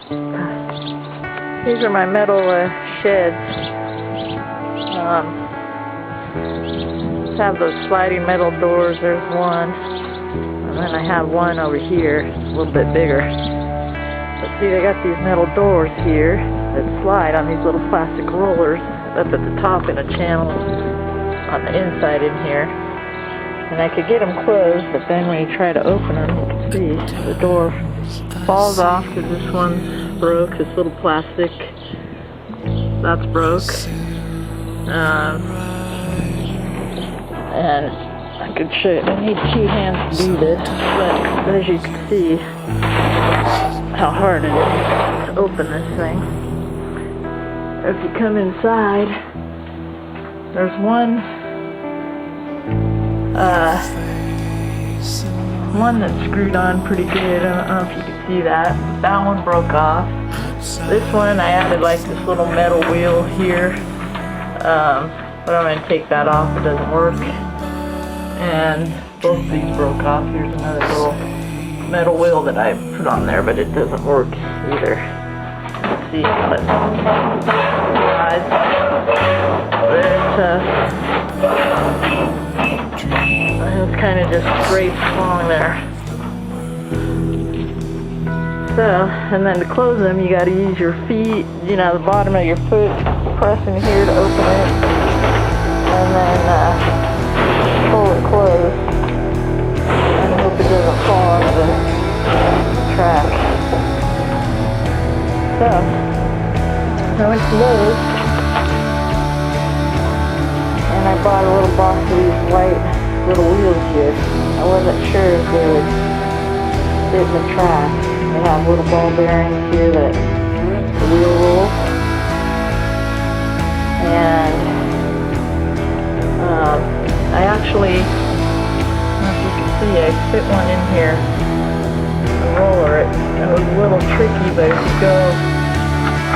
These are my metal sheds. Have those sliding metal doors. There's one, and then I have one over here. It's a little bit bigger. But see, they got these metal doors here that slide on these little plastic rollers up at the top in a channel on the inside in here. And I could get them closed, but then when you try to open them, you can see the door falls off because this one's broke. This little plastic, that's broke. And I could show you, I need 2 hands to do this, but as you can see how hard it is to open this thing. If you come inside, there's one that's screwed on pretty good. I don't know if you can see that. That one broke off. This one I added like this little metal wheel here, but I'm going to take that off. It doesn't work. And both of these broke off. Here's another little metal wheel that I put on there, but it doesn't work either. Let's see how it slides. It's kind of just scrapes along there. So, and then to close them, you got to use your feet, you know, the bottom of your foot, press in here to open it, and then pull it closed, and hope it doesn't fall into the track. So, now it's Lowe's, and I bought a little box of these white little wheels here. I wasn't sure if they would fit in the track. They have little ball bearings here that the wheel rolls. And I actually, I don't know if you can see, I fit one in here, a roller. It was a little tricky, but if you go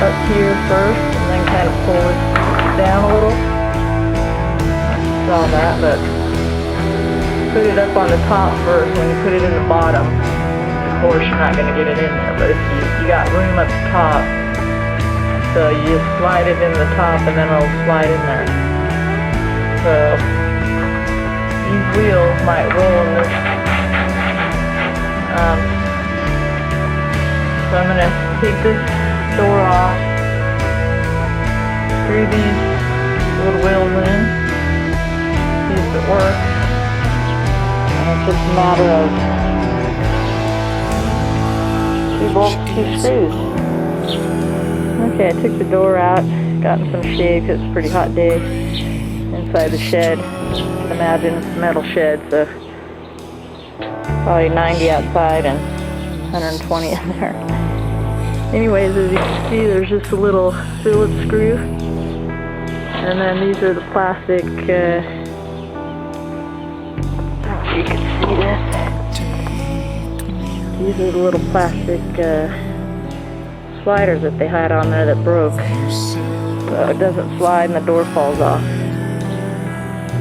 up here first and then kind of pull it down a little, I saw that, but put it up on the top first. When you put it in the bottom, of course you're not going to get it in there, but if you got room up the top, so you just slide it in the top and then it'll slide in there. So these wheels might roll in this. So I'm going to take this door off, screw these little wheels in, see if it works. And it's just a matter of 2 bolts, 2 screws. Okay, I took the door out, got in some shade because it's a pretty hot day inside the shed. Imagine it's a metal shed, so probably 90 outside and 120 in there. Anyways, as you can see, there's just a little Phillips screw, and then these are the plastic. You can see this. These are the little plastic sliders that they had on there that broke, so it doesn't slide and the door falls off.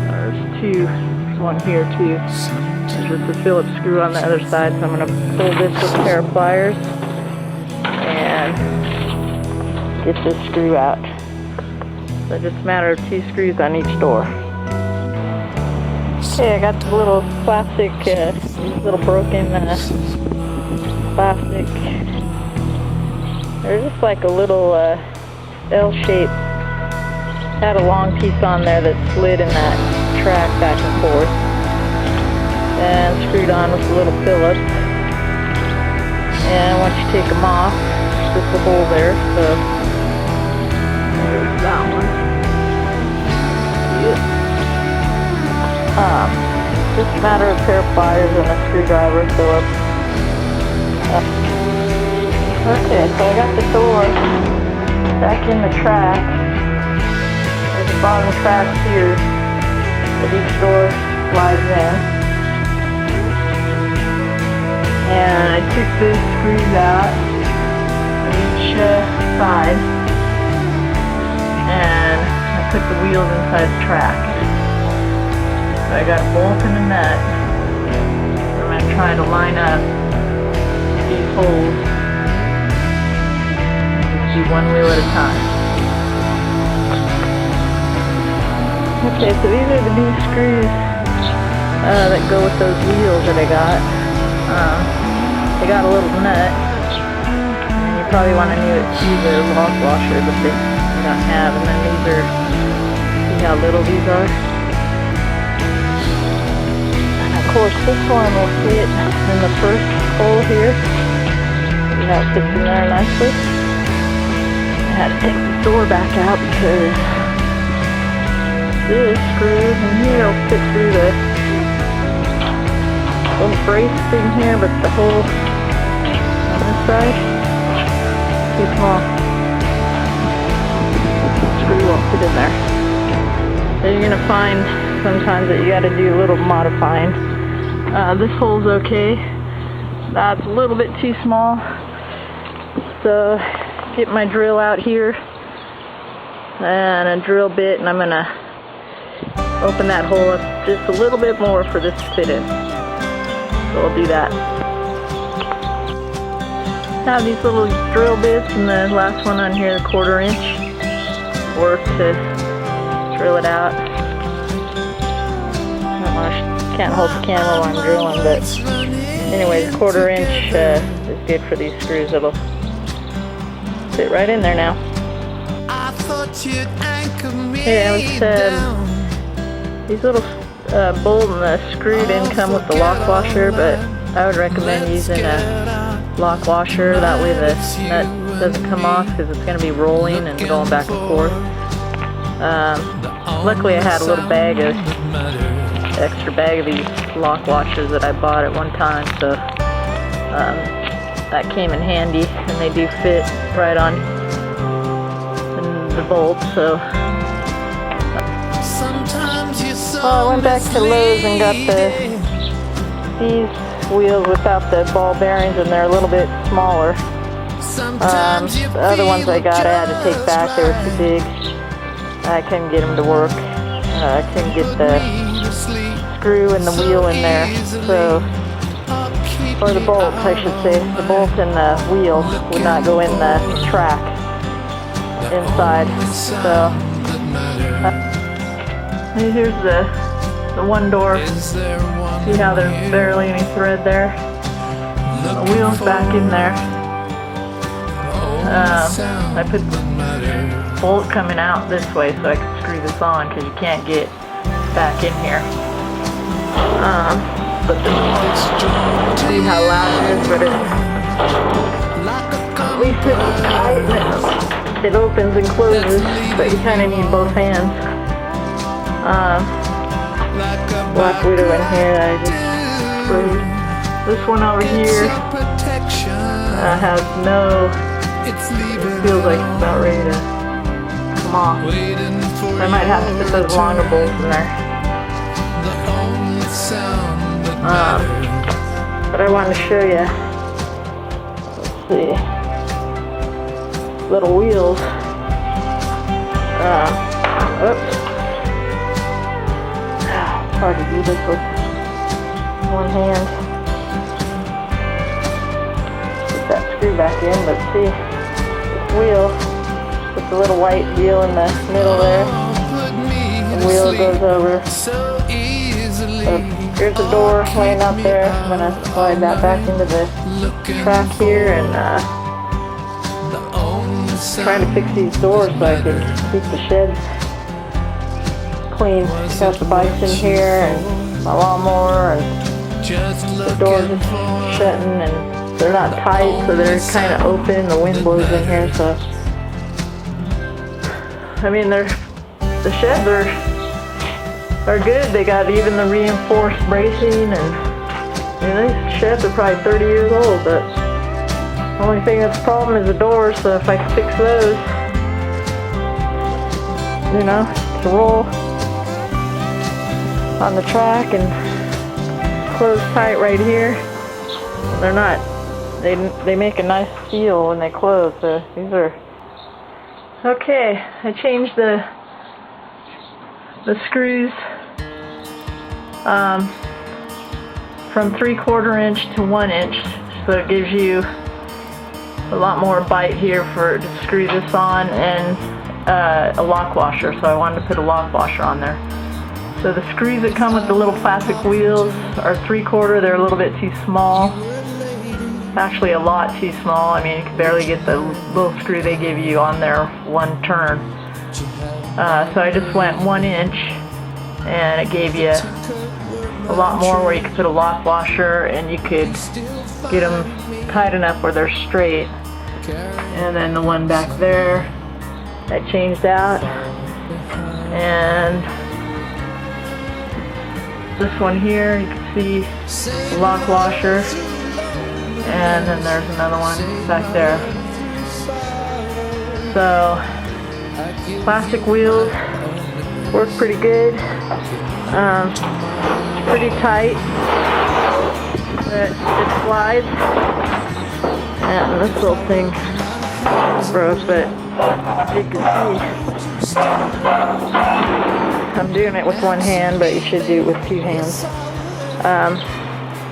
There's 2. There's one here too. There's just a Phillips screw on the other side, so I'm going to pull this with a pair of pliers and get this screw out. So just a matter of 2 screws on each door. Okay, I got the little plastic, little broken plastic. They're just like a little L-shaped. Had a long piece on there that slid in that track back and forth, and screwed on with a little Phillips. And once you take them off, there's just a hole there. So there's that one. Yeah. Just a matter of a pair of pliers and a screwdriver, Phillips. Okay, so I got the door back in the track. There's a bottom track here that each door slides in. And I took the screws out on each side, and I put the wheels inside the track. So I got a bolt and a nut. I'm going to try to line up these holes do one wheel at a time. Okay, so these are the new screws that go with those wheels that I got. They got a little nut, and you probably want to use a lock washer, but they don't have. And then these are, see how little these are? And of course this one will fit in the first hole here. See how it fits in there nicely. I had to take the door back out because this screw in here will fit through the little brace thing here, but the hole on this side too small. Screw won't fit in there. So you're gonna find sometimes that you gotta do a little modifying. This hole's okay. That's a little bit too small. So get my drill out here and a drill bit, and I'm gonna open that hole up just a little bit more for this to fit in. So I'll do that. Now these little drill bits and the last one on here, the 1/4 inch, work to drill it out. I can't hold the camera while I'm drilling, but anyways, 1/4 inch is good for these screws. It'll fit right in there now. Okay, these little bolt and the screw didn't come with the lock washer, but I would recommend using a lock washer. That way the nut doesn't come off, because it's going to be rolling and going back and forth. Luckily I had a little extra bag of these lock washers that I bought at one time, so that came in handy, and they do fit right on the bolt. So I went back to Lowe's and got these wheels without the ball bearings, and they're a little bit smaller. The other ones I got I had to take back. They were too big. I couldn't get them to work. I couldn't get the screw and the wheel in there, so, or the bolts I should say. The bolt and the wheel would not go in the track inside. So here's the one door. See how there's barely any thread there? The wheel's back in there. I put the bolt coming out this way so I can screw this on, because you can't get back in here. But see how loud it is, but at least it's tight and it opens and closes, but you kind of need both hands. Black Widow in here that I just screwed. This one over here has no, it feels like it's about ready to come off. I might have to put those longer bolts in there. But I wanted to show you, let's see, little wheels. Oops. Hard to do this with one hand. Get that screw back in, but see, this wheel, with the little white wheel in the middle there, the wheel goes over. So here's the door laying out there. I'm going to slide that back into the track here, and trying to fix these doors so I can keep the sheds clean. Got the bikes in here and my lawnmower, and the doors are shutting, and they're not tight, so they're kind of open. The wind blows in here, so I mean the sheds are good. They got even the reinforced bracing, and these sheds are probably 30 years old, but the only thing that's a problem is the doors. So if I can fix those, to roll on the track and close tight right here. They're not, they make a nice feel when they close. So these are okay. I changed the screws from 3/4 inch to 1 inch, so it gives you a lot more bite here to screw this on, and a lock washer, so I wanted to put a lock washer on there. So the screws that come with the little plastic wheels are 3/4. They're a little bit too small. Actually a lot too small. I mean, you can barely get the little screw they give you on there one turn. So I just went 1 inch, and it gave you a lot more where you could put a lock washer, and you could get them tight enough where they're straight. And then the one back there, I changed out. And this one here, you can see the lock washer. And then there's another one back there. So, plastic wheels work pretty good. Pretty tight. It slides. And this little thing broke, but you can see I'm doing it with one hand, but you should do it with 2 hands.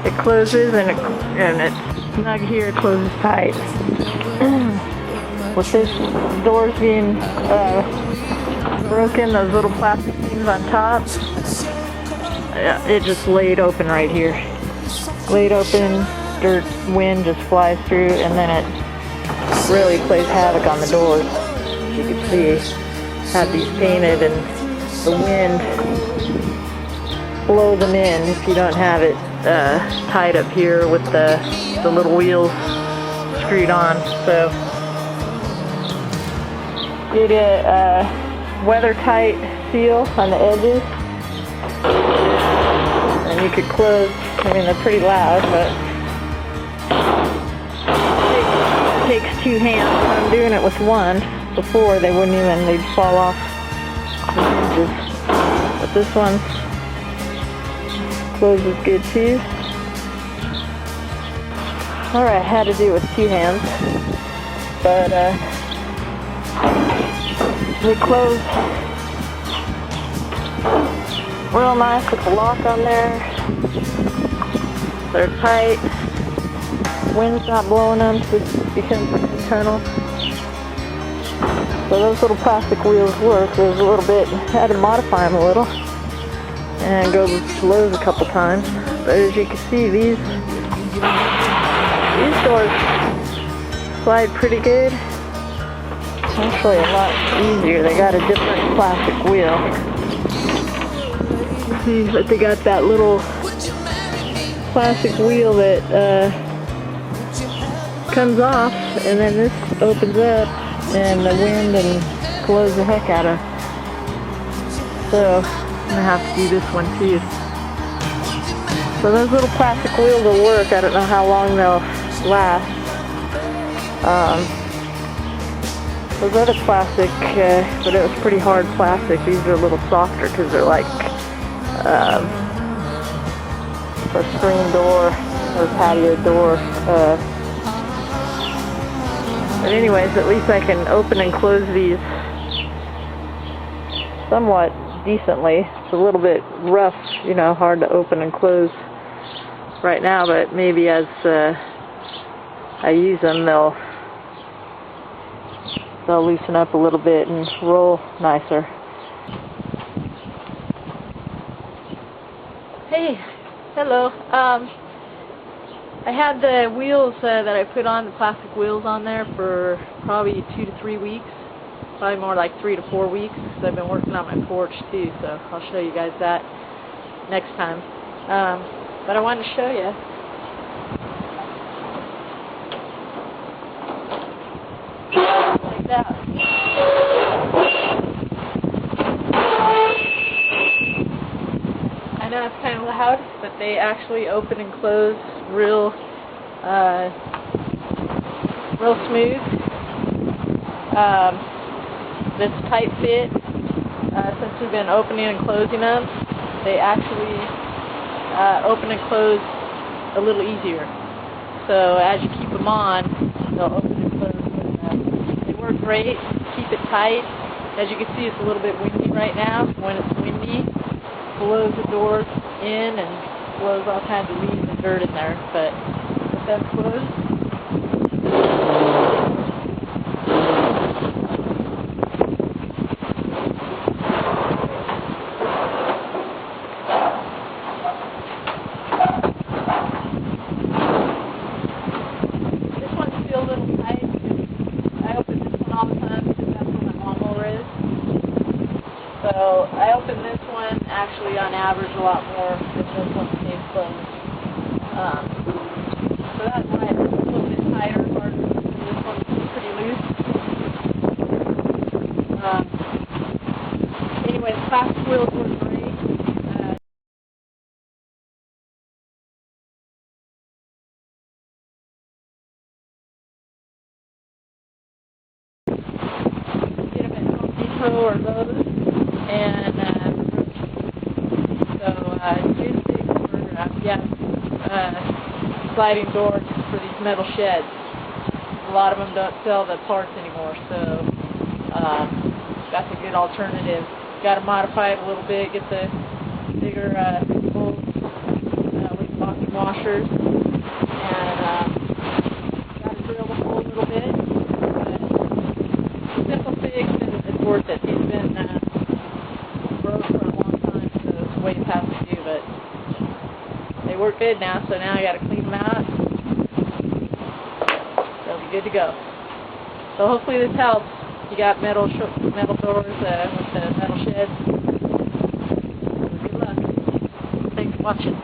It closes, and it's snug here, it closes tight. With this doors being broken, those little plastic things on top, it just laid open right here. Laid open, dirt, wind just flies through, and then it really plays havoc on the doors. As you can see, have these painted, and the wind blow them in if you don't have it tied up here with the little wheels screwed on. So get a weather tight seal on the edges, and you could close. I mean, they're pretty loud, but it takes 2 hands. I'm doing it with one. Before they wouldn't even, they'd fall off the hinges. But this one closes good too. Alright, had to do it with 2 hands. But they close real nice with the lock on there. They're tight. Wind's not blowing them, so it becomes internal. So those little plastic wheels work. There's a little bit, had to modify them a little and go slows a couple times. But as you can see, these doors slide pretty good. Actually a lot easier. They got a different plastic wheel. See, but they got that little plastic wheel that comes off, and then this opens up, and the wind and blows the heck out of. So I'm gonna have to do this one too. So those little plastic wheels will work. I don't know how long they'll last. Those other plastic, but it was pretty hard plastic. These are a little softer because they're like a screen door or patio door. But anyways, at least I can open and close these somewhat decently. It's a little bit rough, you know, hard to open and close right now, but maybe as I use them, they'll loosen up a little bit and roll nicer. Hey, hello. I had the wheels that I put on, the plastic wheels on there, for probably 2 to 3 weeks. Probably more like 3 to 4 weeks, because I've been working on my porch too, so I'll show you guys that next time. But I wanted to show you. Like that. I know it's kind of loud, but they actually open and close real smooth. This tight fit, since we've been opening and closing them, they actually open and close a little easier. So as you keep them on, they'll open and close. They work great. Keep it tight. As you can see, it's a little bit windy right now. When it's windy, it blows the doors in and blows all kinds of leaves and dirt in there. But with them closed, average a lot more than this one stays closed. So that's why it's a little bit tighter, harder. This one's pretty loose. Anyway, the plastic wheels were great. Get them at Home Depot or Lowe's, and G6 for sliding doors for these metal sheds. A lot of them don't sell the parts anymore, so that's a good alternative. Got to modify it a little bit, get the bigger bolts with locking washers, and got to drill the hole a little bit. Simple fix, and it's worth it. He's been broke for a long time, so it's way past due, but they work good now, so now I got to clean them out. They'll be good to go. So hopefully this helps. You got metal doors with the metal sheds. Good luck. Thanks for watching.